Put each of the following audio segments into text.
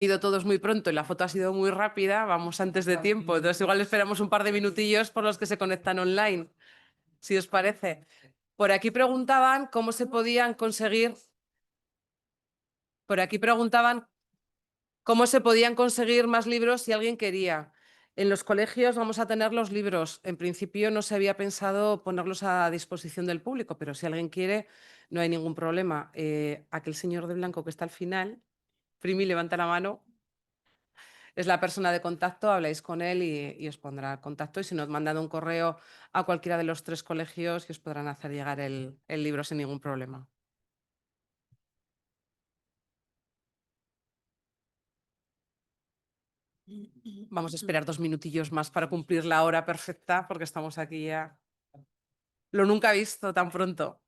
ido todos muy pronto y la foto ha sido muy rápida, vamos antes de tiempo, entonces igual esperamos un par de minutillos por los que se conectan online, si os parece. Por aquí preguntaban cómo se podían conseguir, por aquí preguntaban cómo se podían conseguir más libros si alguien quería. En los colegios vamos a tener los libros. En principio no se había pensado ponerlos a disposición del público, pero si alguien quiere, no hay ningún problema. Aquel señor de blanco que está al final, Primi, levanta la mano. Es la persona de contacto, habláis con él y os pondrá en contacto. Y si no, mandan un correo a cualquiera de los 3 colegios y os podrán hacer llegar el libro sin ningún problema. Vamos a esperar 2 minutillos más para cumplir la hora perfecta, porque estamos aquí ya. Lo nunca visto tan pronto.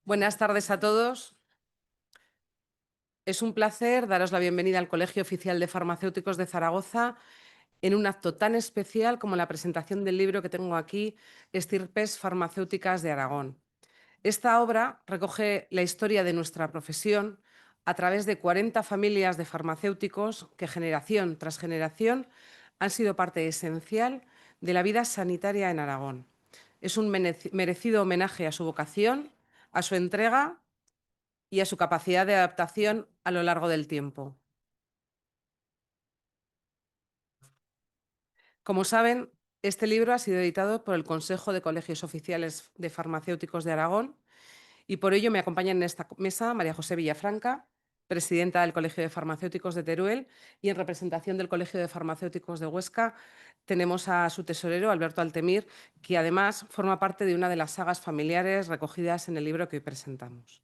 Buenas tardes a todos. Es un placer daros la bienvenida al Colegio Oficial de Farmacéuticos de Zaragoza en un acto tan especial como la presentación del libro que tengo aquí, Estirpes Farmacéuticas de Aragón. Esta obra recoge la historia de nuestra profesión a través de 40 familias de farmacéuticos que generación tras generación han sido parte esencial de la vida sanitaria en Aragón. Es un merecido homenaje a su vocación, a su entrega y a su capacidad de adaptación a lo largo del tiempo. Como saben, este libro ha sido editado por el Consejo de Colegios Oficiales de Farmacéuticos de Aragón y por ello me acompañan en esta mesa María José Villafranca, presidenta del Colegio de Farmacéuticos de Teruel, y en representación del Colegio de Farmacéuticos de Huesca tenemos a su tesorero, Alberto Altemir, que además forma parte de una de las sagas familiares recogidas en el libro que hoy presentamos.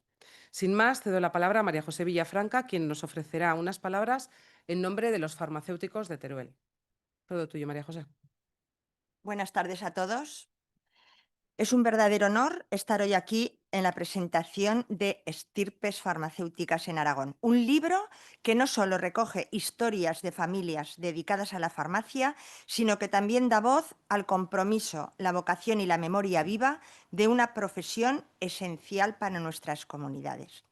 Sin más, cedo la palabra a María José Villafranca, quien nos ofrecerá unas palabras en nombre de los farmacéuticos de Teruel. Todo tuyo, María José. Buenas tardes a todos. Es un verdadero honor estar hoy aquí en la presentación de Estirpes Farmacéuticas en Aragón, un libro que no solo recoge historias de familias dedicadas a la farmacia, sino que también da voz al compromiso, la vocación y la memoria viva de una profesión esencial para nuestras comunidades.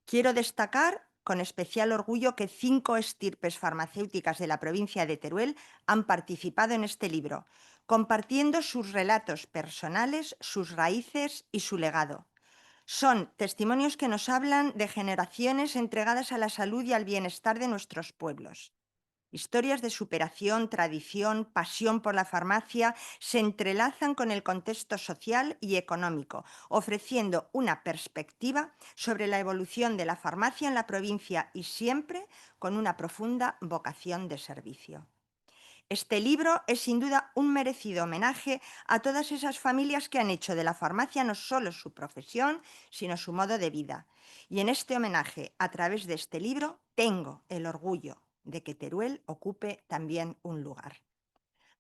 Quiero destacar con especial orgullo que 5 estirpes farmacéuticas de la provincia de Teruel han participado en este libro, compartiendo sus relatos personales, sus raíces y su legado. Son testimonios que nos hablan de generaciones entregadas a la salud y al bienestar de nuestros pueblos. Historias de superación, tradición, pasión por la farmacia se entrelazan con el contexto social y económico, ofreciendo una perspectiva sobre la evolución de la farmacia en la provincia y siempre con una profunda vocación de servicio. Este libro es sin duda un merecido homenaje a todas esas familias que han hecho de la farmacia no solo su profesión, sino su modo de vida. Y en este homenaje, a través de este libro, tengo el orgullo de que Teruel ocupe también un lugar.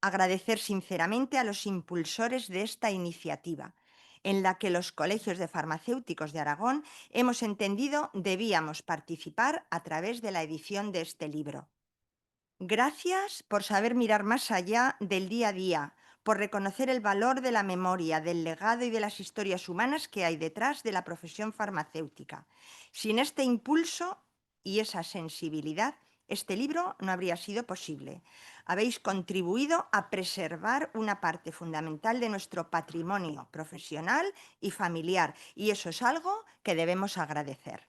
Agradecer sinceramente a los impulsores de esta iniciativa, en la que los colegios de farmacéuticos de Aragón hemos entendido debíamos participar a través de la edición de este libro. Gracias por saber mirar más allá del día a día, por reconocer el valor de la memoria, del legado y de las historias humanas que hay detrás de la profesión farmacéutica. Sin este impulso y esa sensibilidad, este libro no habría sido posible. Habéis contribuido a preservar una parte fundamental de nuestro patrimonio profesional y familiar, y eso es algo que debemos agradecer.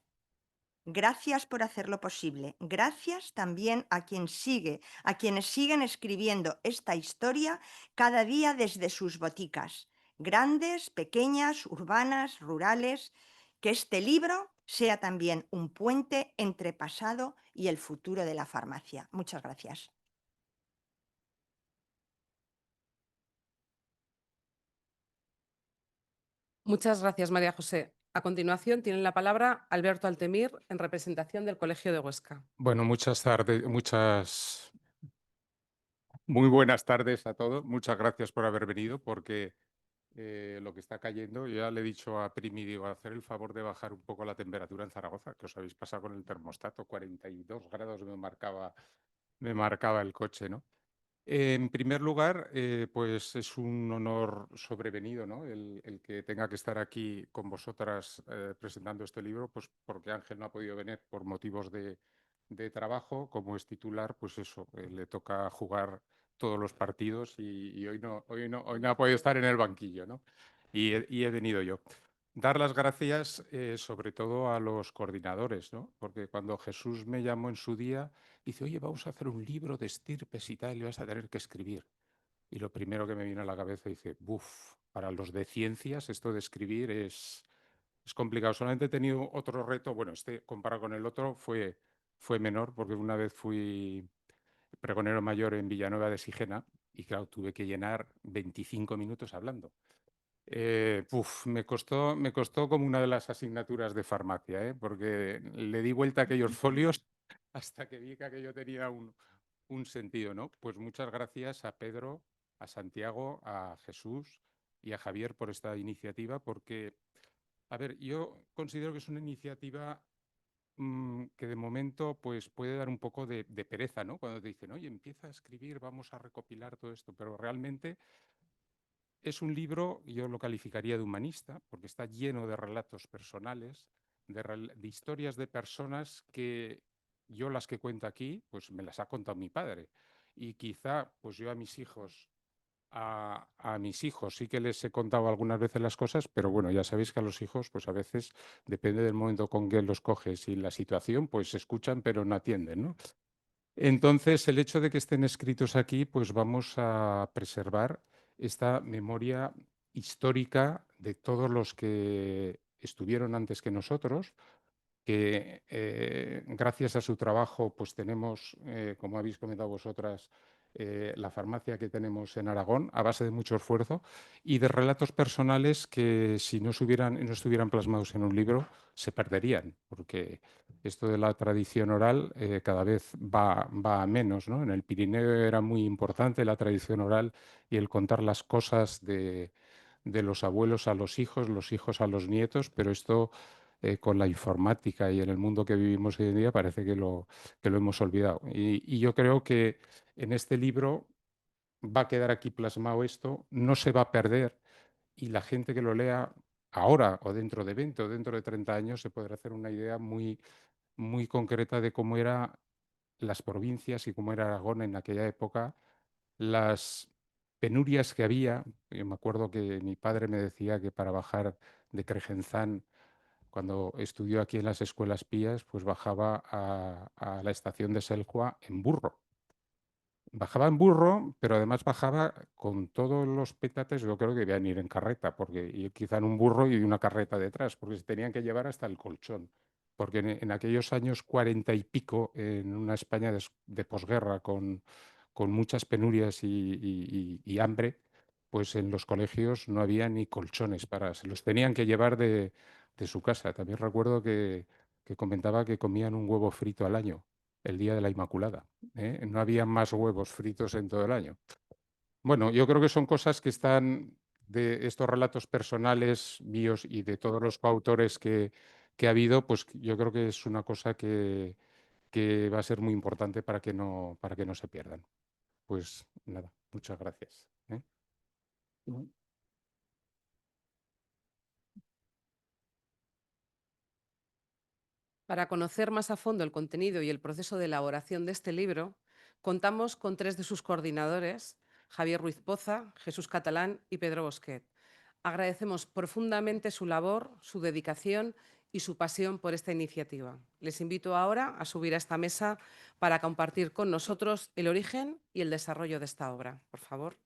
Gracias por hacerlo posible. Gracias también a quienes siguen escribiendo esta historia cada día desde sus boticas, grandes, pequeñas, urbanas, rurales. Que este libro sea también un puente entre pasado y el futuro de la farmacia. Muchas gracias. Muchas gracias, María José. A continuación, tiene la palabra Alberto Altemir, en representación del Colegio de Huesca. Bueno, muy buenas tardes a todos. Muchas gracias por haber venido, porque lo que está cayendo, ya le he dicho a Primi, digo, hacer el favor de bajar un poco la temperatura en Zaragoza, que os habéis pasado con el termostato, 42 grados me marcaba el coche, ¿no? En primer lugar, pues es un honor sobrevenido, ¿no? El que tenga que estar aquí con vosotras presentando este libro, pues porque Ángel no ha podido venir por motivos de trabajo. Como es titular, pues eso, le toca jugar todos los partidos y hoy no ha podido estar en el banquillo, ¿no? Y he venido yo. Dar las gracias sobre todo a los coordinadores, ¿no? Porque cuando Jesús me llamó en su día, dice, oye, vamos a hacer un libro de estirpes y tal, y vas a tener que escribir. Y lo primero que me vino a la cabeza, dice, buf, para los de ciencias esto de escribir es complicado. Solamente he tenido otro reto, bueno, este comparado con el otro fue menor, porque una vez fui pregonero mayor en Villanueva de Sigena y claro, tuve que llenar 25 minutos hablando. Me costó como una de las asignaturas de farmacia, porque le di vuelta a aquellos folios hasta que vi que aquello tenía un sentido, ¿no? Pues muchas gracias a Pedro, a Santiago, a Jesús y a Javier por esta iniciativa, porque, a ver, yo considero que es una iniciativa que de momento pues puede dar un poco de pereza, ¿no? Cuando te dicen, oye, empieza a escribir, vamos a recopilar todo esto, pero realmente es un libro, yo lo calificaría de humanista, porque está lleno de relatos personales, de historias de personas que yo las que cuento aquí, pues me las ha contado mi padre. Y quizá, pues yo a mis hijos sí que les he contado algunas veces las cosas, pero bueno, ya sabéis que a los hijos, pues a veces, depende del momento con que los coges y la situación, pues escuchan pero no atienden, ¿no? Entonces, el hecho de que estén escritos aquí, pues vamos a preservar esta memoria histórica de todos los que estuvieron antes que nosotros, que gracias a su trabajo, pues tenemos, como habéis comentado vosotras, la farmacia que tenemos en Aragón, a base de mucho esfuerzo, y de relatos personales que si no estuvieran plasmados en un libro, se perderían, porque esto de la tradición oral cada vez va a menos, ¿no? En el Pirineo era muy importante la tradición oral y el contar las cosas de los abuelos a los hijos a los nietos, pero esto con la informática y en el mundo que vivimos hoy en día parece que lo hemos olvidado. Y yo creo que en este libro va a quedar aquí plasmado esto, no se va a perder y la gente que lo lea ahora o dentro de 20 o dentro de 30 años se podrá hacer una idea muy, muy concreta de cómo eran las provincias y cómo era Aragón en aquella época, las penurias que había. Yo me acuerdo que mi padre me decía que para bajar de Crejenzán, cuando estudió aquí en las escuelas pías, pues bajaba a la estación de Selhua en burro. Bajaba en burro, pero además bajaba con todos los pétates, yo creo que debían ir en carreta, porque y quizá en un burro y una carreta detrás, porque se tenían que llevar hasta el colchón. Porque en aquellos años 40 y pico, en una España de posguerra con muchas penurias y hambre, pues en los colegios no había ni colchones se los tenían que llevar de su casa. También recuerdo que comentaba que comían un huevo frito al año, el día de la Inmaculada. ¿Eh? No había más huevos fritos en todo el año. Bueno, yo creo que son cosas que están de estos relatos personales míos y de todos los coautores que ha habido, pues yo creo que es una cosa que va a ser muy importante para que no se pierdan. Pues nada, muchas gracias. ¿Eh? Para conocer más a fondo el contenido y el proceso de elaboración de este libro, contamos con tres de sus coordinadores, Javier Ruiz Poza, Jesús Catalán y Pedro Bosquet. Agradecemos profundamente su labor, su dedicación y su pasión por esta iniciativa. Les invito ahora a subir a esta mesa para compartir con nosotros el origen y el desarrollo de esta obra. Por favor.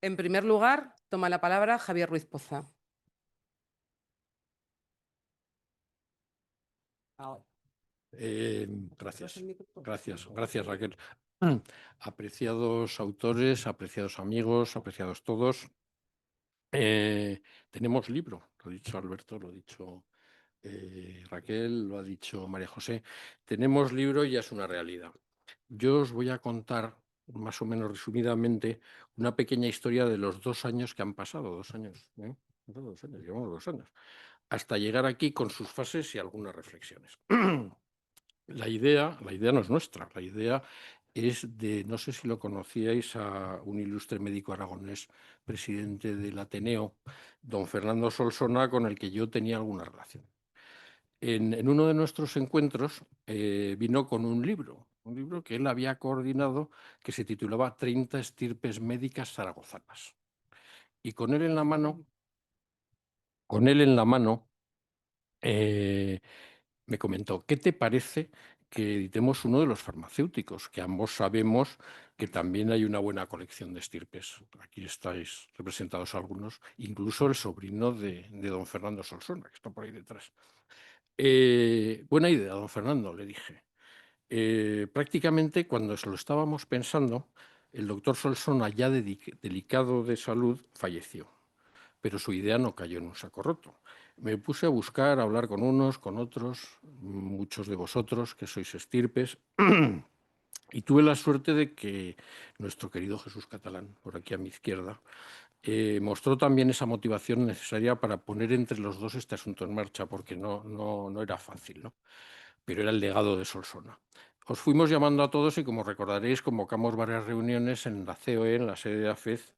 En primer lugar, toma la palabra Javier Ruiz Poza. Ahora. Gracias, gracias Raquel. Apreciados autores, apreciados amigos, apreciados todos. Tenemos libro, lo ha dicho Alberto, lo ha dicho Raquel, lo ha dicho María José. Tenemos libro y ya es una realidad. Yo os voy a contar, más o menos resumidamente, una pequeña historia de los 2 años que han pasado, 2 años, ¿eh? 2 años, llevamos 2 años, hasta llegar aquí con sus fases y algunas reflexiones. La idea no es nuestra, la idea es de, no sé si lo conocíais, a un ilustre médico aragonés, presidente del Ateneo, don Fernando Solsona, con el que yo tenía alguna relación. En uno de nuestros encuentros vino con un libro que él había coordinado, que se titulaba 30 estirpes médicas zaragozanas. Y con él en la mano, me comentó: ¿qué te parece que editemos uno de los farmacéuticos? Que ambos sabemos que también hay una buena colección de estirpes. Aquí estáis representados algunos, incluso el sobrino de don Fernando Solsona, que está por ahí detrás. Buena idea, don Fernando, le dije. Prácticamente cuando se lo estábamos pensando, el doctor Solsona, ya delicado de salud, falleció, pero su idea no cayó en un saco roto. Me puse a buscar, a hablar con unos, con otros, muchos de vosotros que sois estirpes, y tuve la suerte de que nuestro querido Jesús Catalán, por aquí a mi izquierda, mostró también esa motivación necesaria para poner entre los dos este asunto en marcha, porque no era fácil, ¿no? Pero era el legado de Solsona. Os fuimos llamando a todos y, como recordaréis, convocamos varias reuniones en la COE, en la sede de AFEZ.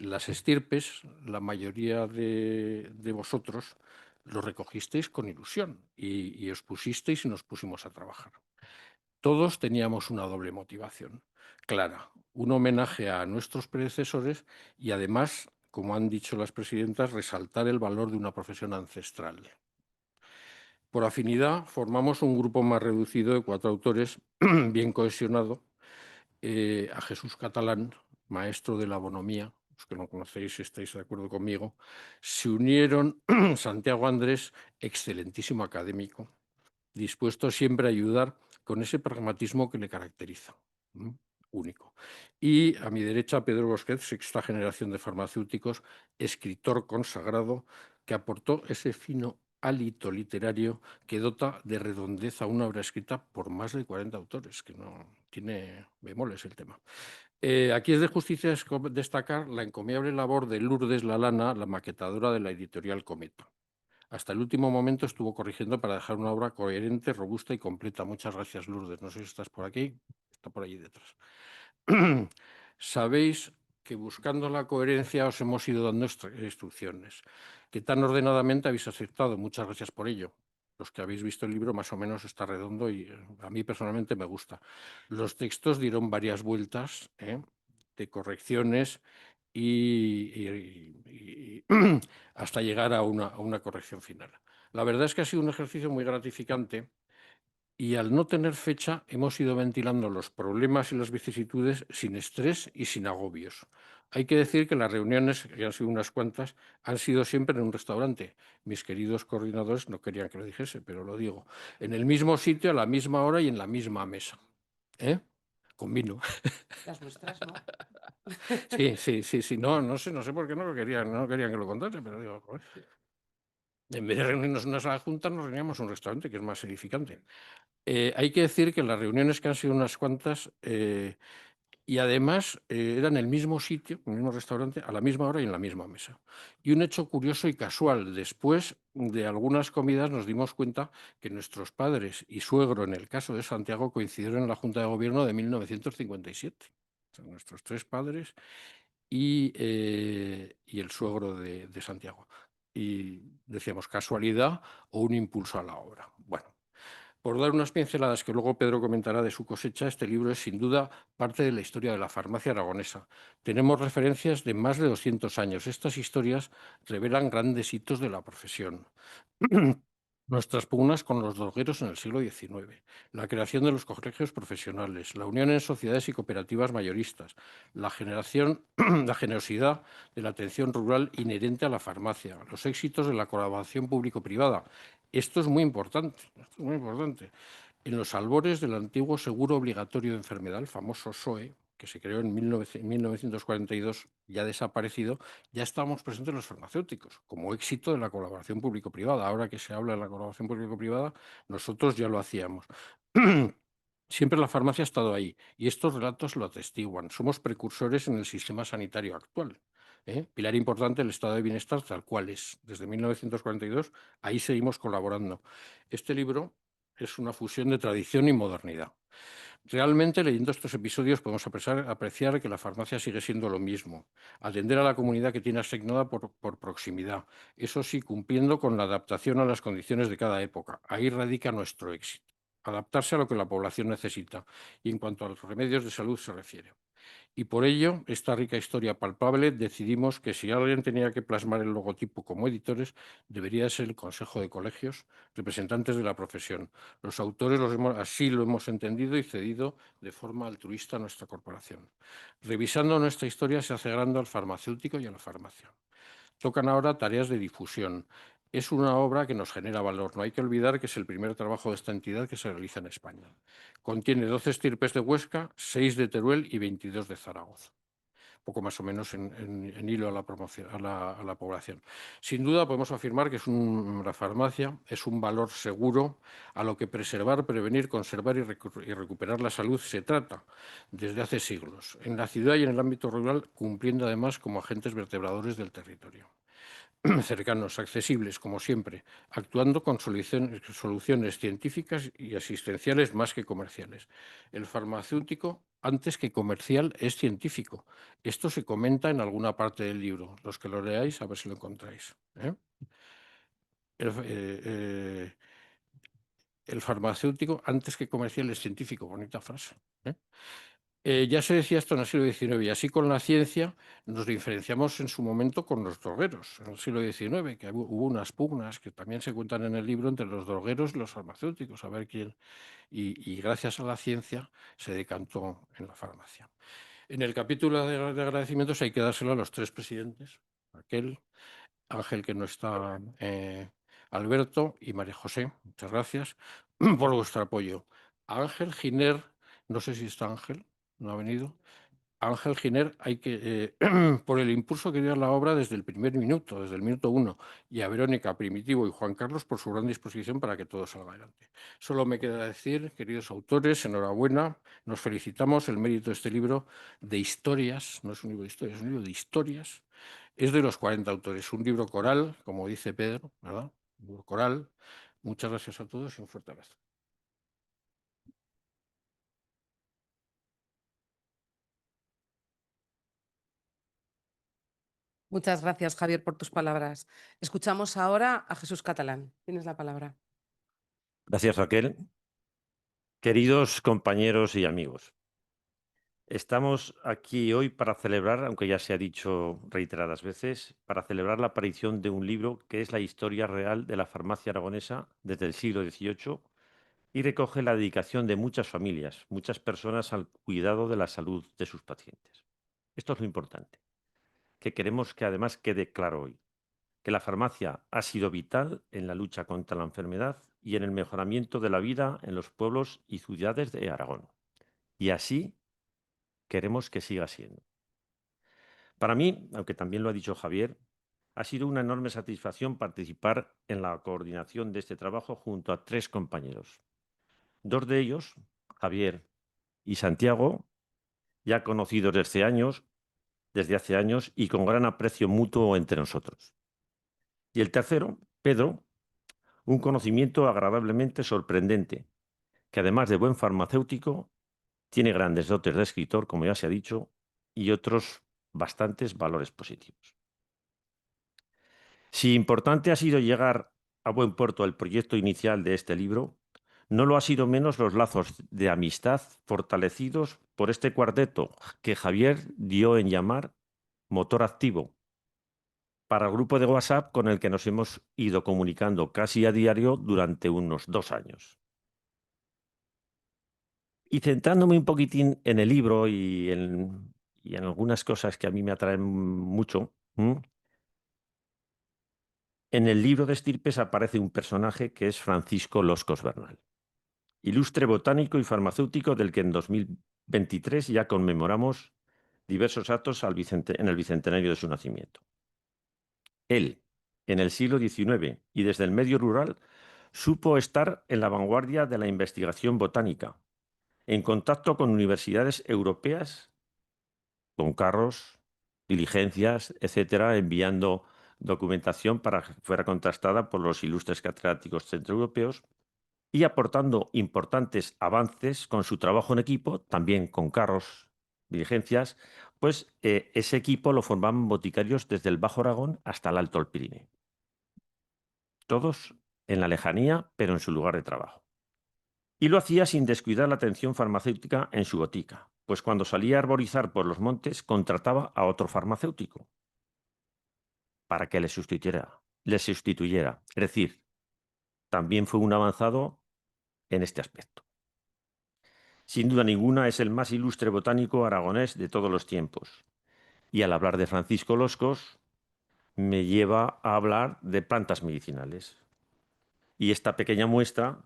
Las estirpes, la mayoría de vosotros lo recogisteis con ilusión y os pusisteis y nos pusimos a trabajar. Todos teníamos una doble motivación clara: un homenaje a nuestros predecesores y, además, como han dicho las presidentas, resaltar el valor de una profesión ancestral. Por afinidad, formamos un grupo más reducido de 4 autores, bien cohesionado. A Jesús Catalán, maestro de la bonomía, los que no conocéis, si estáis de acuerdo conmigo, se unieron Santiago Andrés, excelentísimo académico, dispuesto siempre a ayudar con ese pragmatismo que le caracteriza, único. Y a mi derecha, Pedro Bosquet, sexta generación de farmacéuticos, escritor consagrado, que aportó ese fino hálito literario que dota de redondez a una obra escrita por más de 40 autores, que no tiene bemoles el tema. Aquí es de justicia destacar la encomiable labor de Lourdes Lalana, la maquetadora de la editorial Cometa. Hasta el último momento estuvo corrigiendo para dejar una obra coherente, robusta y completa. Muchas gracias, Lourdes. No sé si estás por aquí, está por allí detrás. Sabéis que buscando la coherencia os hemos ido dando instrucciones, que tan ordenadamente habéis aceptado. Muchas gracias por ello. Los que habéis visto el libro más o menos está redondo y a mí personalmente me gusta. Los textos dieron varias vueltas de correcciones y hasta llegar a una corrección final. La verdad es que ha sido un ejercicio muy gratificante y al no tener fecha hemos ido ventilando los problemas y las vicisitudes sin estrés y sin agobios. Hay que decir que las reuniones, que han sido unas cuantas, han sido siempre en un restaurante. Mis queridos coordinadores no querían que lo dijese, pero lo digo. En el mismo sitio, a la misma hora y en la misma mesa. ¿Eh? Con vino. Las nuestras, ¿no? Sí, sí, sí, sí. No sé por qué no lo querían, no querían que lo contase, pero digo, joder. En vez de reunirnos en una sala junta, nos reuníamos en un restaurante, que es más edificante. Hay que decir que las reuniones, que han sido unas cuantas, y además eran el mismo sitio, el mismo restaurante, a la misma hora y en la misma mesa. Y un hecho curioso y casual, después de algunas comidas nos dimos cuenta que nuestros padres y suegro, en el caso de Santiago, coincidieron en la Junta de Gobierno de 1957. O sea, nuestros tres padres y el suegro de Santiago. Y decíamos, casualidad o un impulso a la obra. Bueno, por dar unas pinceladas que luego Pedro comentará de su cosecha, este libro es sin duda parte de la historia de la farmacia aragonesa. Tenemos referencias de más de 200 años. Estas historias revelan grandes hitos de la profesión. Nuestras pugnas con los drogueros en el siglo XIX, la creación de los colegios profesionales, la unión en sociedades y cooperativas mayoristas, la la generosidad de la atención rural inherente a la farmacia, los éxitos de la colaboración público-privada. Esto es muy importante, esto es muy importante. En los albores del antiguo seguro obligatorio de enfermedad, el famoso SOE, que se creó en 1942, ya desaparecido, ya estábamos presentes los farmacéuticos, como éxito de la colaboración público-privada. Ahora que se habla de la colaboración público-privada, nosotros ya lo hacíamos. Siempre la farmacia ha estado ahí y estos relatos lo atestiguan. Somos precursores en el sistema sanitario actual. Pilar importante del estado de bienestar tal cual es. Desde 1942 ahí seguimos colaborando. Este libro es una fusión de tradición y modernidad. Realmente, leyendo estos episodios, podemos apreciar que la farmacia sigue siendo lo mismo, atender a la comunidad que tiene asignada por proximidad, eso sí, cumpliendo con la adaptación a las condiciones de cada época. Ahí radica nuestro éxito, adaptarse a lo que la población necesita y en cuanto a los remedios de salud se refiere. Y por ello, esta rica historia palpable, decidimos que si alguien tenía que plasmar el logotipo como editores, debería ser el Consejo de Colegios, representantes de la profesión. Los autores así lo hemos entendido y cedido de forma altruista a nuestra corporación. Revisando nuestra historia se hace grande al farmacéutico y a la farmacia. Tocan ahora tareas de difusión. Es una obra que nos genera valor. No hay que olvidar que es el primer trabajo de esta entidad que se realiza en España. Contiene 12 estirpes de Huesca, 6 de Teruel y 22 de Zaragoza. Poco más o menos en hilo a la población. Sin duda podemos afirmar que la farmacia es un valor seguro a lo que preservar, prevenir, conservar y recuperar la salud se trata desde hace siglos, en la ciudad y en el ámbito rural, cumpliendo además como agentes vertebradores del territorio. Cercanos, accesibles, como siempre, actuando con soluciones científicas y asistenciales más que comerciales. El farmacéutico, antes que comercial, es científico. Esto se comenta en alguna parte del libro. Los que lo leáis, a ver si lo encontráis. El farmacéutico, antes que comercial, es científico. Bonita frase. Ya se decía esto en el siglo XIX y así con la ciencia nos diferenciamos en su momento con los drogueros. En el siglo XIX, que hubo unas pugnas que también se cuentan en el libro entre los drogueros y los farmacéuticos, a ver quién. Y gracias a la ciencia se decantó en la farmacia. En el capítulo de agradecimientos hay que dárselo a los tres presidentes, Ángel, que no está, Alberto y María José. Muchas gracias por vuestro apoyo. A Ángel Giner, no sé si está Ángel, no ha venido. a Ángel Giner hay que, por el impulso que dio a la obra desde el primer minuto, desde el minuto 1, y a Verónica, Primitivo y Juan Carlos por su gran disposición para que todo salga adelante. Solo me queda decir, queridos autores, enhorabuena, nos felicitamos. El mérito de este libro de historias, no es un libro de historias, es un libro de historias, es de los 40 autores, un libro coral, como dice Pedro, ¿verdad? Un libro coral. Muchas gracias a todos y un fuerte abrazo. Muchas gracias, Javier, por tus palabras. Escuchamos ahora a Jesús Catalán. Tienes la palabra. Gracias, Raquel. Queridos compañeros y amigos, estamos aquí hoy para celebrar, aunque ya se ha dicho reiteradas veces, para celebrar la aparición de un libro que es la historia real de la farmacia aragonesa desde el siglo XVIII y recoge la dedicación de muchas familias, muchas personas al cuidado de la salud de sus pacientes. Esto es lo importante, que queremos que además quede claro hoy, que la farmacia ha sido vital en la lucha contra la enfermedad y en el mejoramiento de la vida en los pueblos y ciudades de Aragón. Y así queremos que siga siendo. Para mí, aunque también lo ha dicho Javier, ha sido una enorme satisfacción participar en la coordinación de este trabajo junto a 3 compañeros. 2 de ellos, Javier y Santiago, ya conocidos desde hace años y con gran aprecio mutuo entre nosotros. Y el tercero, Pedro, un conocimiento agradablemente sorprendente, que además de buen farmacéutico, tiene grandes dotes de escritor, como ya se ha dicho, y otros bastantes valores positivos. Si importante ha sido llegar a buen puerto el proyecto inicial de este libro, no lo ha sido menos los lazos de amistad fortalecidos por este cuarteto que Javier dio en llamar Motor Activo, para el grupo de WhatsApp con el que nos hemos ido comunicando casi a diario durante unos 2 años. Y centrándome un poquitín en el libro y en algunas cosas que a mí me atraen mucho, en el libro de Estirpes aparece un personaje que es Francisco Loscos Bernal, ilustre botánico y farmacéutico del que en 2023 ya conmemoramos diversos actos en el bicentenario de su nacimiento. Él, en el siglo XIX y desde el medio rural, supo estar en la vanguardia de la investigación botánica, en contacto con universidades europeas, con carros, diligencias, etcétera, enviando documentación para que fuera contrastada por los ilustres catedráticos centroeuropeos y aportando importantes avances con su trabajo en equipo, también con carros, diligencias, pues ese equipo lo formaban boticarios desde el Bajo Aragón hasta el Alto Pirineo. Todos en la lejanía, pero en su lugar de trabajo. Y lo hacía sin descuidar la atención farmacéutica en su botica, pues cuando salía a arborizar por los montes contrataba a otro farmacéutico para que le sustituyera. Es decir, también fue un avanzado en este aspecto. Sin duda ninguna es el más ilustre botánico aragonés de todos los tiempos. Y al hablar de Francisco Loscos, me lleva a hablar de plantas medicinales. Y esta pequeña muestra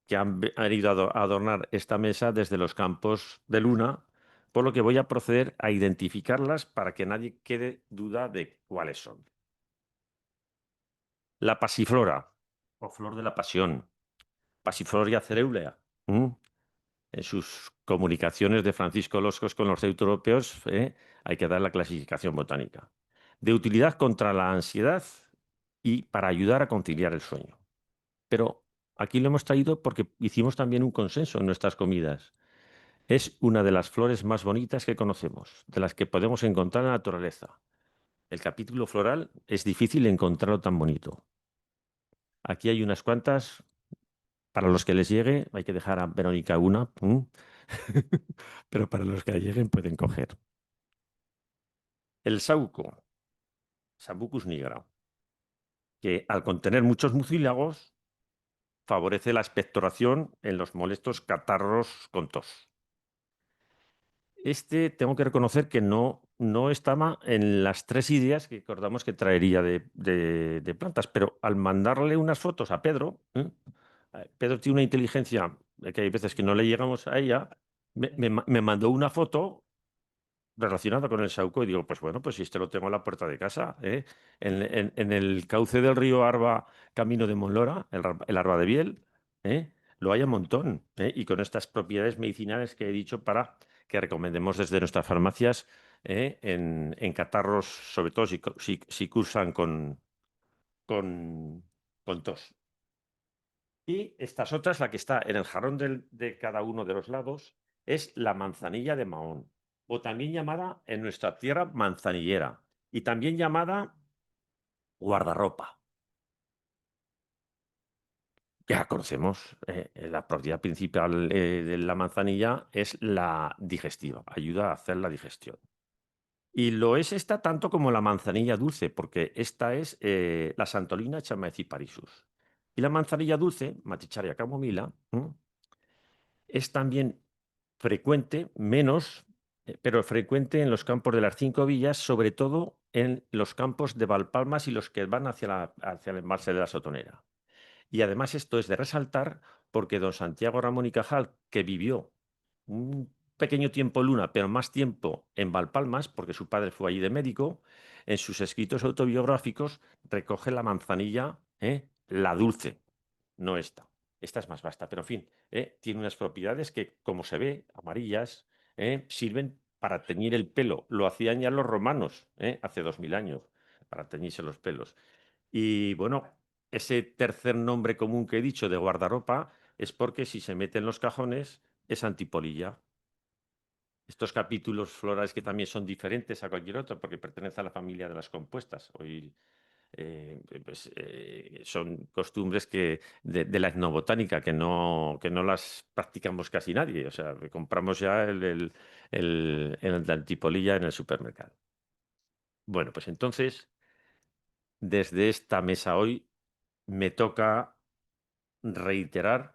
que han ido a adornar esta mesa desde los campos de Luna, por lo que voy a proceder a identificarlas para que nadie quede duda de cuáles son. La pasiflora, o flor de la pasión, Passiflora cereulea. En sus comunicaciones de Francisco Loscos con los centroeuropeos hay que dar la clasificación botánica. De utilidad contra la ansiedad y para ayudar a conciliar el sueño. Pero aquí lo hemos traído porque hicimos también un consenso en nuestras comidas. Es una de las flores más bonitas que conocemos, de las que podemos encontrar en la naturaleza. El capítulo floral es difícil encontrarlo tan bonito. Aquí hay unas cuantas. Para los que les llegue, hay que dejar a Verónica una, pero para los que lleguen pueden coger. El sauco, Sambucus nigra, que al contener muchos mucílagos, favorece la expectoración en los molestos catarros con tos. Tengo que reconocer que no estaba en las 3 ideas que acordamos que traería de plantas, pero al mandarle unas fotos a Pedro, Pedro tiene una inteligencia que hay veces que no le llegamos a ella, me mandó una foto relacionado con el saúco y digo, pues bueno, pues si este lo tengo en la puerta de casa, ¿eh? En el cauce del río Arba, camino de Monlora, el Arba de Biel, ¿eh? Lo hay un montón, ¿eh? Y con estas propiedades medicinales que he dicho para que recomendemos desde nuestras farmacias, en catarros, sobre todo si cursan con tos. Y estas otras, la que está en el jarrón de cada uno de los lados, es la manzanilla de Mahón, o también llamada en nuestra tierra manzanillera, y también llamada guardarropa. Ya conocemos, la propiedad principal de la manzanilla es la digestiva, ayuda a hacer la digestión. Y lo es esta tanto como la manzanilla dulce, porque esta es la Santolina chamaeciparisus. Y la manzanilla dulce, Matricharia camomila, es también frecuente, menos, pero frecuente en los campos de las 5 villas, sobre todo en los campos de Valpalmas y los que van hacia el embalse de la Sotonera. Y además esto es de resaltar porque don Santiago Ramón y Cajal, que vivió un pequeño tiempo en Luna, pero más tiempo en Valpalmas, porque su padre fue allí de médico, en sus escritos autobiográficos recoge la manzanilla, la dulce, no esta. Esta es más vasta, pero en fin, tiene unas propiedades que, como se ve, amarillas, sirven para teñir el pelo. Lo hacían ya los romanos, hace 2000 años, para teñirse los pelos. Y bueno, ese tercer nombre común que he dicho de guardarropa es porque si se mete en los cajones es antipolilla. Estos capítulos florales que también son diferentes a cualquier otro porque pertenecen a la familia de las compuestas. Hoy son costumbres de la etnobotánica que no las practicamos casi nadie. O sea, compramos ya el de antipolilla en el supermercado. Bueno, pues entonces, desde esta mesa hoy me toca reiterar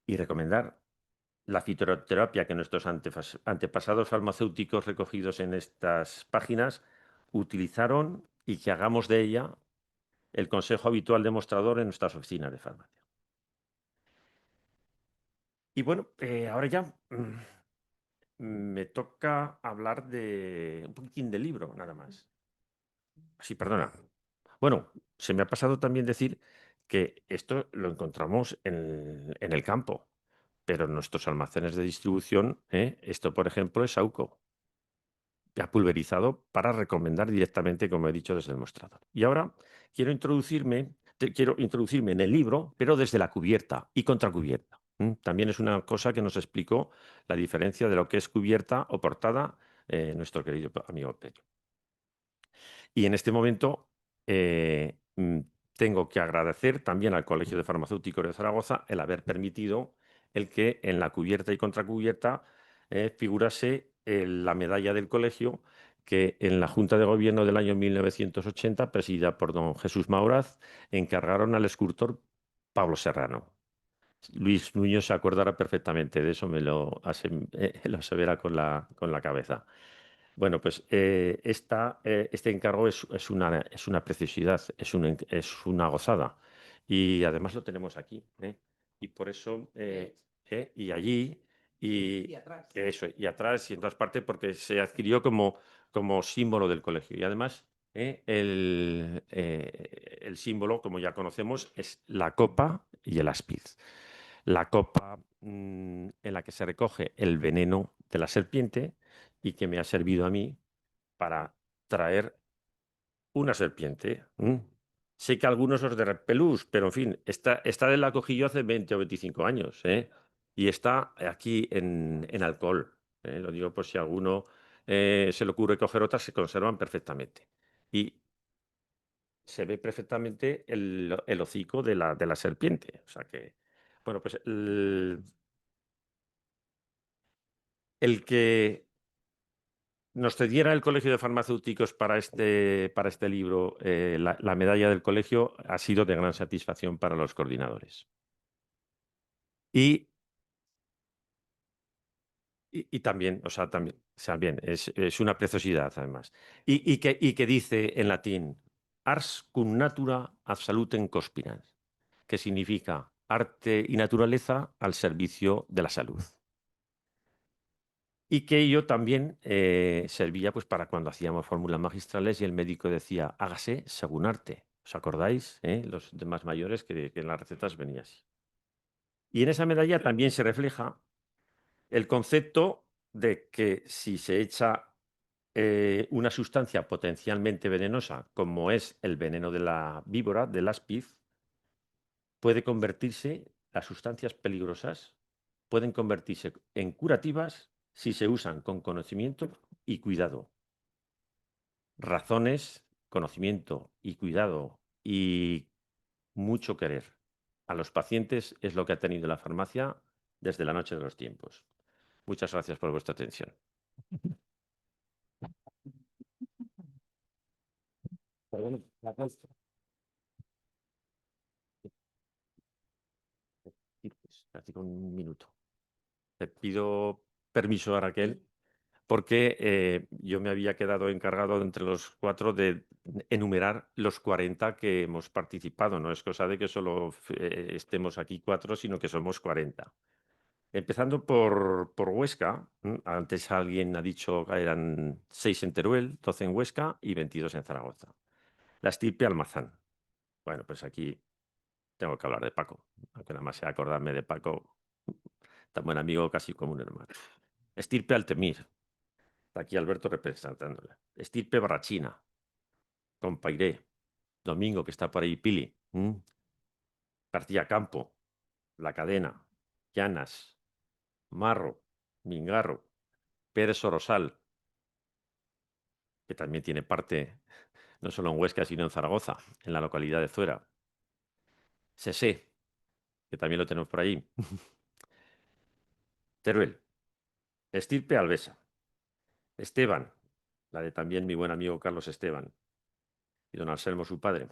y recomendar la fitoterapia que nuestros antepasados farmacéuticos recogidos en estas páginas utilizaron y que hagamos de ella el consejo habitual demostrador en nuestras oficinas de farmacia. Y bueno, ahora ya me toca hablar de un poquitín del libro, nada más. Sí, perdona. Bueno, se me ha pasado también decir que esto lo encontramos en el campo, pero en nuestros almacenes de distribución, esto, por ejemplo, es Sauco, ya pulverizado para recomendar directamente, como he dicho, desde el mostrador. Y ahora quiero introducirme en el libro, pero desde la cubierta y contracubierta. También es una cosa que nos explicó la diferencia de lo que es cubierta o portada nuestro querido amigo Pedro. Y en este momento tengo que agradecer también al Colegio de Farmacéuticos de Zaragoza el haber permitido el que en la cubierta y contracubierta figurase la medalla del colegio que en la Junta de Gobierno del año 1980, presidida por don Jesús Mauraz, encargaron al escultor Pablo Serrano. Luis Nuño se acordará perfectamente de eso, me lo asevera con la cabeza. Bueno, pues este encargo es una preciosidad, es una gozada. Y además lo tenemos aquí. Y por eso, y allí, y atrás. eso, y atrás, y en todas partes, porque se adquirió como símbolo del colegio. Y además, el símbolo, como ya conocemos, es la copa y el aspiz. La copa en la que se recoge el veneno de la serpiente y que me ha servido a mí para traer una serpiente. Sé que algunos os de repelús, pero en fin, esta de la cogí yo hace 20 o 25 años, y está aquí en alcohol. Lo digo por si a alguno se le ocurre coger otras, se conservan perfectamente. Y se ve perfectamente el hocico de la serpiente. O sea que, bueno, pues el que nos cediera el Colegio de Farmacéuticos para este libro la medalla del colegio ha sido de gran satisfacción para los coordinadores. Y también, o sea, también es una preciosidad, además. Y que dice en latín, ars cum natura ad salutem conspirans, que significa arte y naturaleza al servicio de la salud. y que ello también servía pues, para cuando hacíamos fórmulas magistrales y el médico decía, hágase según arte. ¿Os acordáis? Los demás mayores que en las recetas venía así. Y en esa medalla también se refleja el concepto de que si se echa una sustancia potencialmente venenosa, como es el veneno de la víbora, del áspid, puede convertirse, las sustancias peligrosas pueden convertirse en curativas si se usan con conocimiento y cuidado. Razones, conocimiento y cuidado y mucho querer a los pacientes es lo que ha tenido la farmacia desde la noche de los tiempos. Muchas gracias por vuestra atención. Casi con un minuto. Te pido permiso a Raquel porque yo me había quedado encargado entre los 4 de enumerar los 40 que hemos participado. No es cosa de que solo estemos aquí 4, sino que somos 40. Empezando por Huesca. Antes alguien ha dicho que eran 6 en Teruel, 12 en Huesca y 22 en Zaragoza. La estirpe Almazán. Bueno, pues aquí tengo que hablar de Paco, aunque nada más sea acordarme de Paco, tan buen amigo, casi como un hermano. Estirpe Altemir. Está aquí Alberto representándola. Estirpe Barrachina. Compairé. Domingo, que está por ahí, Pili. García Campo. La Cadena. Llanas. Marro. Mingarro. Pérez Sorosal, que también tiene parte no solo en Huesca, sino en Zaragoza, en la localidad de Zuera. Sesé, que también lo tenemos por ahí. Teruel. Estirpe Alvesa. Esteban, la de también mi buen amigo Carlos Esteban y don Anselmo, su padre.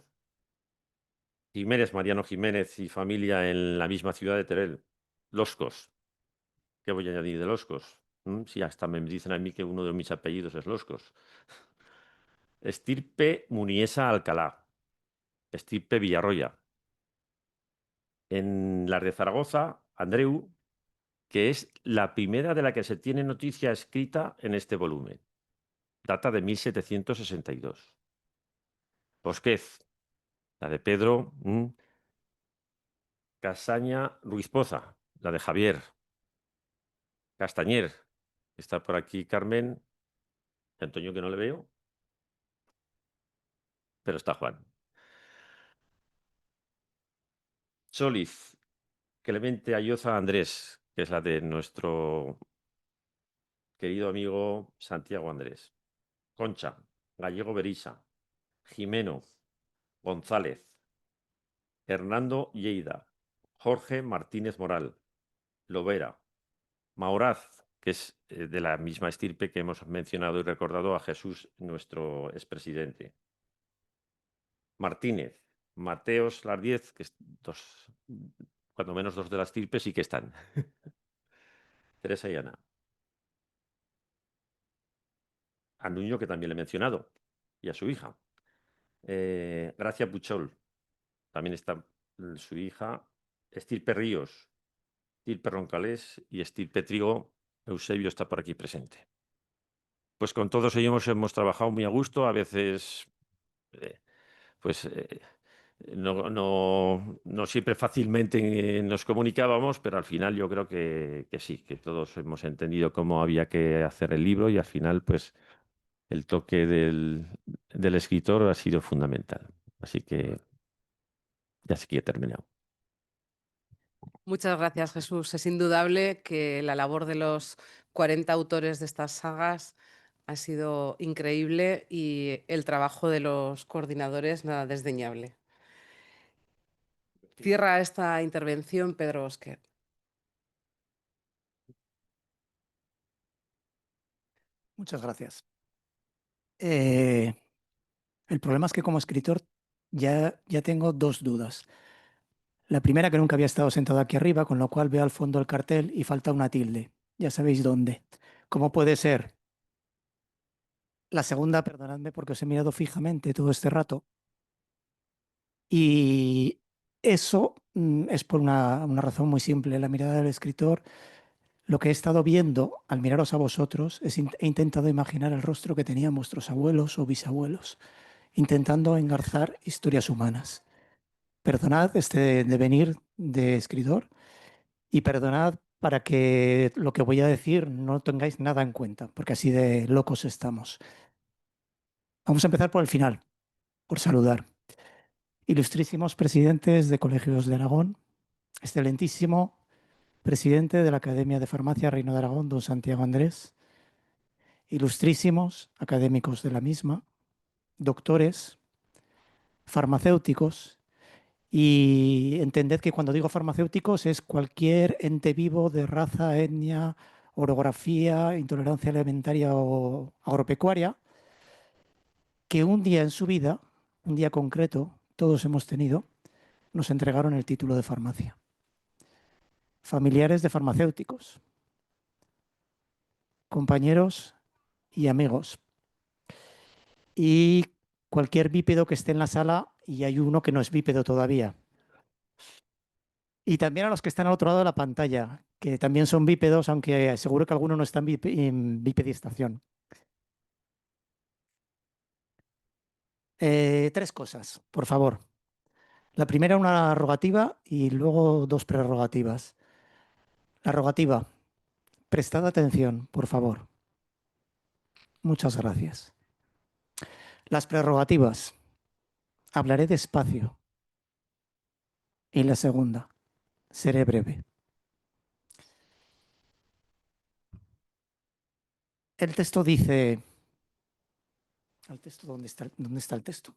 Jiménez, Mariano Jiménez y familia en la misma ciudad de Teruel. Loscos. ¿Qué voy a añadir de Loscos? Sí, hasta me dicen a mí que uno de mis apellidos es Loscos. Estirpe Muniesa Alcalá. Estirpe Villarroya. En la de Zaragoza, Andreu, que es la primera de la que se tiene noticia escrita en este volumen. Data de 1762. Bosquez, la de Pedro. Casaña Ruiz Poza, la de Javier. Castañer, está por aquí Carmen. Antonio, que no le veo. Pero está Juan. Soliz, Clemente Ayoza Andrés, que es la de nuestro querido amigo Santiago Andrés. Concha, Gallego Berisa. Jimeno, González. Hernando Lleida. Jorge Martínez Moral. Lovera. Mauraz, que es de la misma estirpe que hemos mencionado y recordado a Jesús, nuestro expresidente. Martínez, Mateos Lardiez, que cuando menos 2 de las estirpes sí que están. Teresa y Ana. A Nuño, que también le he mencionado, y a su hija. Gracia Puchol, también está su hija. Estirpe Ríos, estirpe Roncalés y estirpe Trigo. Eusebio está por aquí presente. Pues con todos ellos hemos trabajado muy a gusto, a veces pues no siempre fácilmente nos comunicábamos, pero al final yo creo que sí, que todos hemos entendido cómo había que hacer el libro y al final pues el toque del escritor ha sido fundamental. Así que ya sí que he terminado. Muchas gracias, Jesús. Es indudable que la labor de los 40 autores de estas sagas ha sido increíble y el trabajo de los coordinadores nada desdeñable. Cierra esta intervención Pedro Bosquet. Muchas gracias. El problema es que como escritor ya tengo 2 dudas. La primera, que nunca había estado sentado aquí arriba, con lo cual veo al fondo el cartel y falta una tilde. Ya sabéis dónde. ¿Cómo puede ser? La segunda, perdonadme porque os he mirado fijamente todo este rato. Y eso es por una razón muy simple. La mirada del escritor lo que he estado viendo al miraros a vosotros es he intentado imaginar el rostro que tenían vuestros abuelos o bisabuelos, intentando engarzar historias humanas. Perdonad este devenir de escritor y perdonad para que lo que voy a decir no tengáis nada en cuenta, porque así de locos estamos. Vamos a empezar por el final, por saludar. Ilustrísimos presidentes de colegios de Aragón, excelentísimo presidente de la Academia de Farmacia Reino de Aragón, don Santiago Andrés, ilustrísimos académicos de la misma, doctores, farmacéuticos, y entended que cuando digo farmacéuticos es cualquier ente vivo de raza, etnia, orografía, intolerancia alimentaria o agropecuaria, que un día en su vida, un día concreto, todos hemos tenido, nos entregaron el título de farmacia. Familiares de farmacéuticos, compañeros y amigos. Y cualquier bípedo que esté en la sala, y hay uno que no es bípedo todavía. Y también a los que están al otro lado de la pantalla, que también son bípedos, aunque seguro que alguno no está en bipedistación. Tres cosas, por favor. La primera, una rogativa y luego dos prerrogativas. La rogativa, prestad atención, por favor. Muchas gracias. Las prerrogativas, hablaré despacio. Y la segunda, seré breve. El texto dice... ¿Dónde está el texto?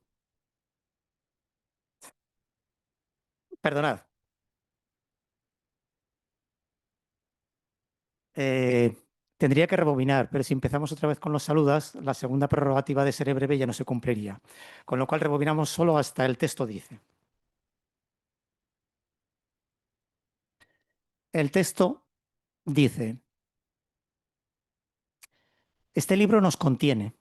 Perdonad. Tendría que rebobinar, pero si empezamos otra vez con los saludas, la segunda prerrogativa de seré breve ya no se cumpliría. Con lo cual rebobinamos solo hasta el texto dice. El texto dice, este libro nos contiene,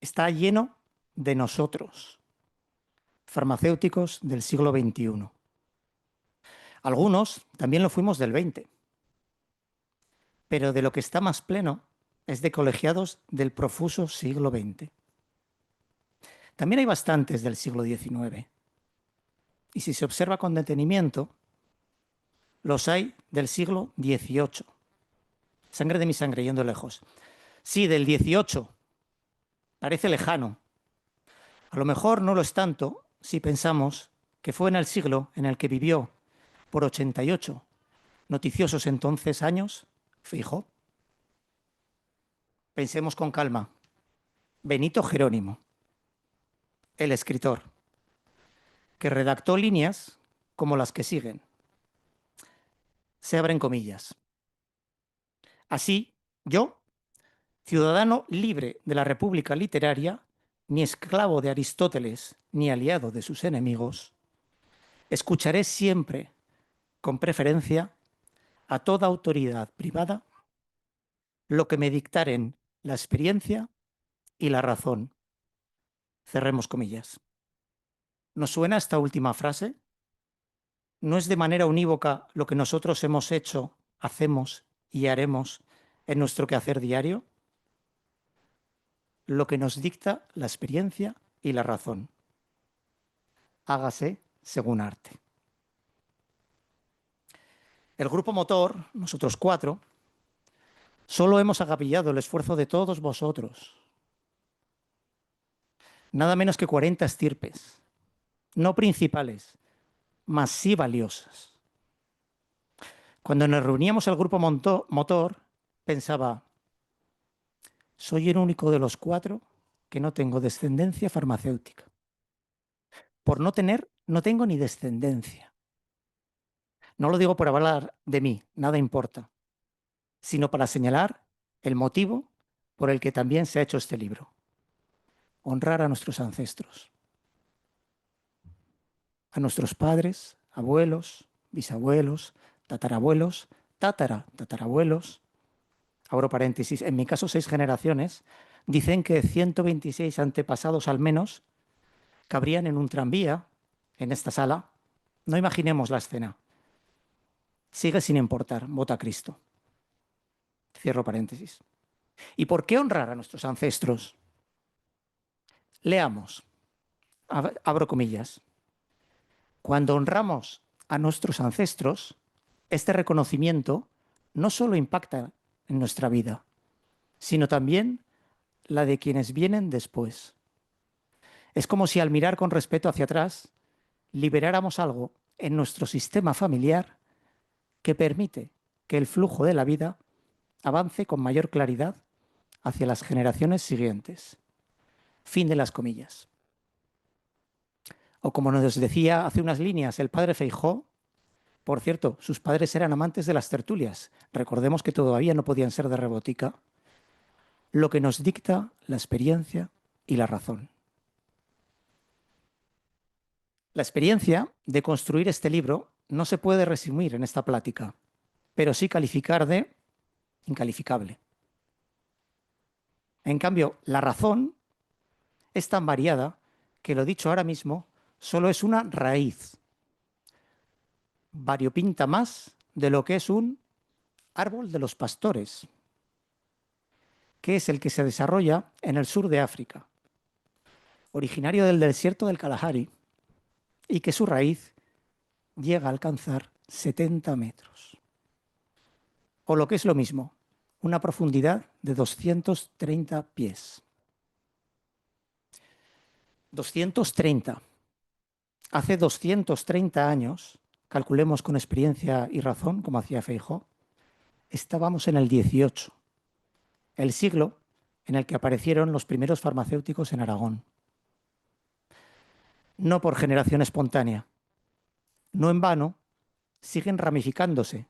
está lleno de nosotros, farmacéuticos del siglo XXI. Algunos también lo fuimos del XX, pero de lo que está más pleno es de colegiados del profuso siglo XX. También hay bastantes del siglo XIX. Y si se observa con detenimiento, los hay del siglo XVIII. Sangre de mi sangre, yendo lejos. Sí, del XVIII. Parece lejano. A lo mejor no lo es tanto si pensamos que fue en el siglo en el que vivió por 88 noticiosos entonces años Feijóo. Pensemos con calma. Benito Jerónimo, el escritor, que redactó líneas como las que siguen. Se abren comillas. Así, yo, ciudadano libre de la República Literaria, ni esclavo de Aristóteles, ni aliado de sus enemigos, escucharé siempre, con preferencia, a toda autoridad privada lo que me dictaren la experiencia y la razón. Cerremos comillas. ¿Nos suena esta última frase? ¿No es de manera unívoca lo que nosotros hemos hecho, hacemos y haremos en nuestro quehacer diario? Lo que nos dicta la experiencia y la razón. Hágase según arte. El grupo motor, nosotros cuatro, solo hemos agavillado el esfuerzo de todos vosotros. Nada menos que 40 estirpes, no principales, mas sí valiosas. Cuando nos reuníamos el grupo motor, pensaba, soy el único de los cuatro que no tengo descendencia farmacéutica. Por no tener, no tengo ni descendencia. No lo digo por hablar de mí, nada importa, sino para señalar el motivo por el que también se ha hecho este libro. Honrar a nuestros ancestros, a nuestros padres, abuelos, bisabuelos, tatarabuelos, tatarabuelos. Abro paréntesis, en mi caso 6 generaciones, dicen que 126 antepasados al menos cabrían en un tranvía, en esta sala. No imaginemos la escena. Sigue sin importar, vota Cristo. Cierro paréntesis. ¿Y por qué honrar a nuestros ancestros? Leamos. Abro comillas. Cuando honramos a nuestros ancestros, este reconocimiento no solo impacta en nuestra vida, sino también la de quienes vienen después. Es como si al mirar con respeto hacia atrás, liberáramos algo en nuestro sistema familiar que permite que el flujo de la vida avance con mayor claridad hacia las generaciones siguientes. Fin de las comillas. O como nos decía hace unas líneas el padre Feijóo, por cierto, sus padres eran amantes de las tertulias. Recordemos que todavía no podían ser de rebotica. Lo que nos dicta la experiencia y la razón. La experiencia de construir este libro no se puede resumir en esta plática, pero sí calificar de incalificable. En cambio, la razón es tan variada que lo dicho ahora mismo solo es una raíz variopinta más de lo que es un árbol de los pastores, que es el que se desarrolla en el sur de África, originario del desierto del Kalahari, y que su raíz llega a alcanzar 70 metros. O lo que es lo mismo, una profundidad de 230 pies. 230. Hace 230 años, calculemos con experiencia y razón, como hacía Feijóo, estábamos en el 18, el siglo en el que aparecieron los primeros farmacéuticos en Aragón. No por generación espontánea. No en vano, siguen ramificándose.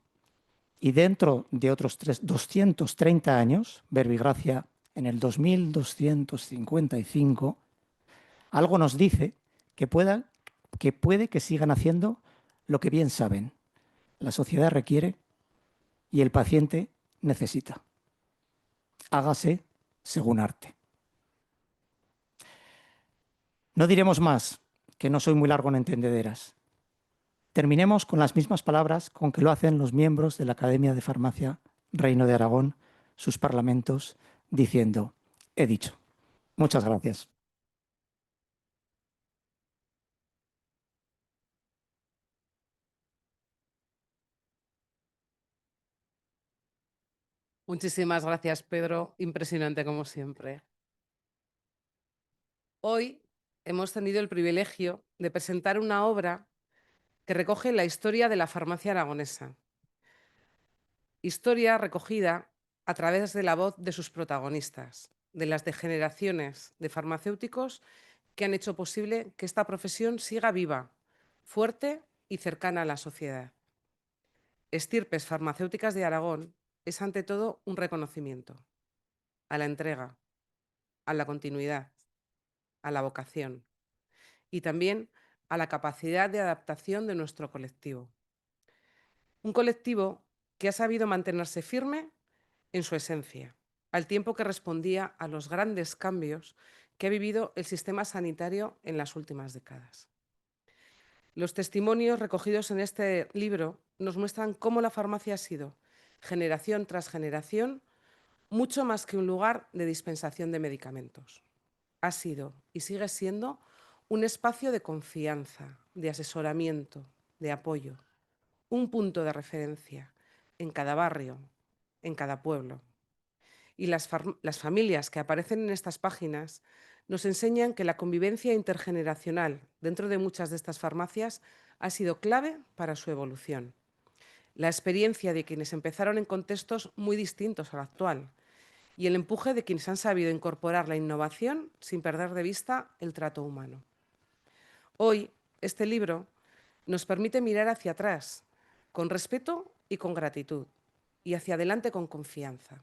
Y dentro de otros 230 años, Verbigracia en el 2255, algo nos dice que puede que sigan haciendo lo que bien saben. La sociedad requiere y el paciente necesita. Hágase según arte. No diremos más, que no soy muy largo en entendederas. Terminemos con las mismas palabras con que lo hacen los miembros de la Academia de Farmacia Reino de Aragón, sus parlamentos, diciendo, he dicho. Muchas gracias. Muchísimas gracias, Pedro. Impresionante como siempre. Hoy hemos tenido el privilegio de presentar una obra que recoge la historia de la farmacia aragonesa. Historia recogida a través de la voz de sus protagonistas, de las generaciones de farmacéuticos que han hecho posible que esta profesión siga viva, fuerte y cercana a la sociedad. Estirpes Farmacéuticas de Aragón es ante todo un reconocimiento a la entrega, a la continuidad, a la vocación y también a la capacidad de adaptación de nuestro colectivo. Un colectivo que ha sabido mantenerse firme en su esencia, al tiempo que respondía a los grandes cambios que ha vivido el sistema sanitario en las últimas décadas. Los testimonios recogidos en este libro nos muestran cómo la farmacia ha sido, generación tras generación, mucho más que un lugar de dispensación de medicamentos. Ha sido y sigue siendo un espacio de confianza, de asesoramiento, de apoyo, un punto de referencia en cada barrio, en cada pueblo. Y las familias que aparecen en estas páginas nos enseñan que la convivencia intergeneracional dentro de muchas de estas farmacias ha sido clave para su evolución. La experiencia de quienes empezaron en contextos muy distintos al actual y el empuje de quienes han sabido incorporar la innovación sin perder de vista el trato humano. Hoy, este libro nos permite mirar hacia atrás con respeto y con gratitud y hacia adelante con confianza.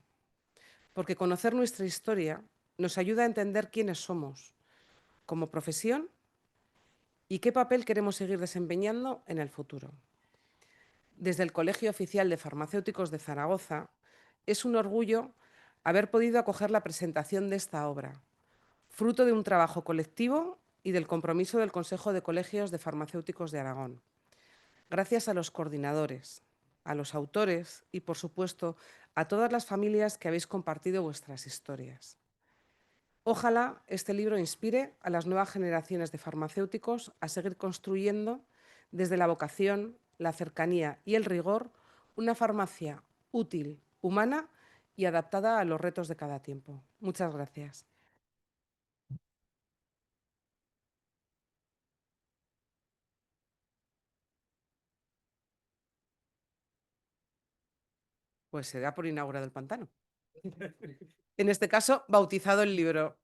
Porque conocer nuestra historia nos ayuda a entender quiénes somos como profesión y qué papel queremos seguir desempeñando en el futuro. Desde el Colegio Oficial de Farmacéuticos de Zaragoza, es un orgullo haber podido acoger la presentación de esta obra, fruto de un trabajo colectivo y del compromiso del Consejo de Colegios de Farmacéuticos de Aragón. Gracias a los coordinadores, a los autores y, por supuesto, a todas las familias que habéis compartido vuestras historias. Ojalá este libro inspire a las nuevas generaciones de farmacéuticos a seguir construyendo, desde la vocación, la cercanía y el rigor, una farmacia útil, humana y adaptada a los retos de cada tiempo. Muchas gracias. Pues se da por inaugurado el pantano. En este caso, bautizado el libro.